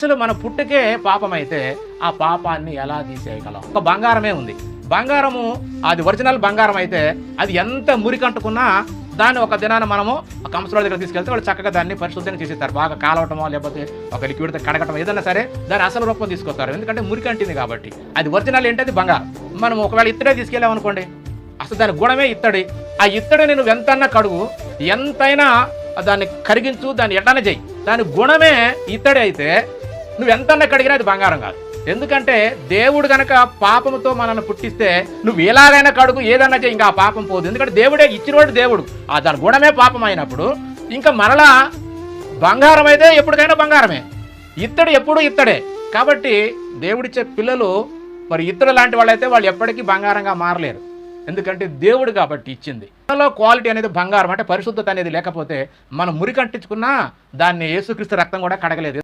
అసలు మన పుట్టుకే పాపమైతే ఆ పాపాన్ని ఎలా తీసేయగలం? ఒక బంగారమే ఉంది. బంగారము అది ఒరిజినల్ బంగారం అయితే అది ఎంత మురికంటుకున్నా దాన్ని ఒక దినాన మనము కంసల దగ్గర తీసుకెళ్తే వాళ్ళు చక్కగా దాన్ని పరిశుద్ధంగా చేసేస్తారు. బాగా కాలవటమో లేకపోతే ఒక లిక్విడ్తో కడగటం ఏదైనా సరే దాని అసలు రూపం తీసుకొస్తారు. ఎందుకంటే మురికంటింది కాబట్టి. అది ఒరిజినల్ ఏంటది బంగారం. మనం ఒకవేళ ఇత్తడే తీసుకెళ్ళామనుకోండి, అసలు దాని గుణమే ఇత్తడి. ఆ ఇత్తడిని నువ్వు ఎంతన్నా కడుగు, ఎంతైనా దాన్ని కరిగించు, దాన్ని ఎట్లనే చెయ్యి, దాని గుణమే ఇత్తడి అయితే నువ్వు ఎంతన్నా కడిగినా అది బంగారం కాదు. ఎందుకంటే దేవుడు గనక పాపముతో మనల్ని పుట్టిస్తే నువ్వు ఎలాగైనా కడుగు, ఏదన్నా చేయి, ఇంకా ఆ పాపం పోదు. ఎందుకంటే దేవుడే ఇచ్చినోడు దేవుడు. దాని గుణమే పాపం అయినప్పుడు ఇంకా మరలా బంగారం అయితే ఎప్పటికైనా బంగారమే, ఇత్తడి ఎప్పుడు ఇత్తడే. కాబట్టి దేవుడిచ్చే పిల్లలు మరి ఇత్తడి లాంటి వాళ్ళైతే వాళ్ళు ఎప్పటికీ బంగారంగా మారలేరు. ఎందుకంటే దేవుడు కాబట్టి ఇచ్చింది. క్వాలిటీ అనేది బంగారం అంటే పరిశుద్ధత అనేది లేకపోతే మనం మురికంటించుకున్నా దాన్ని యేసుక్రీస్తు రక్తం కూడా కడగలేదు.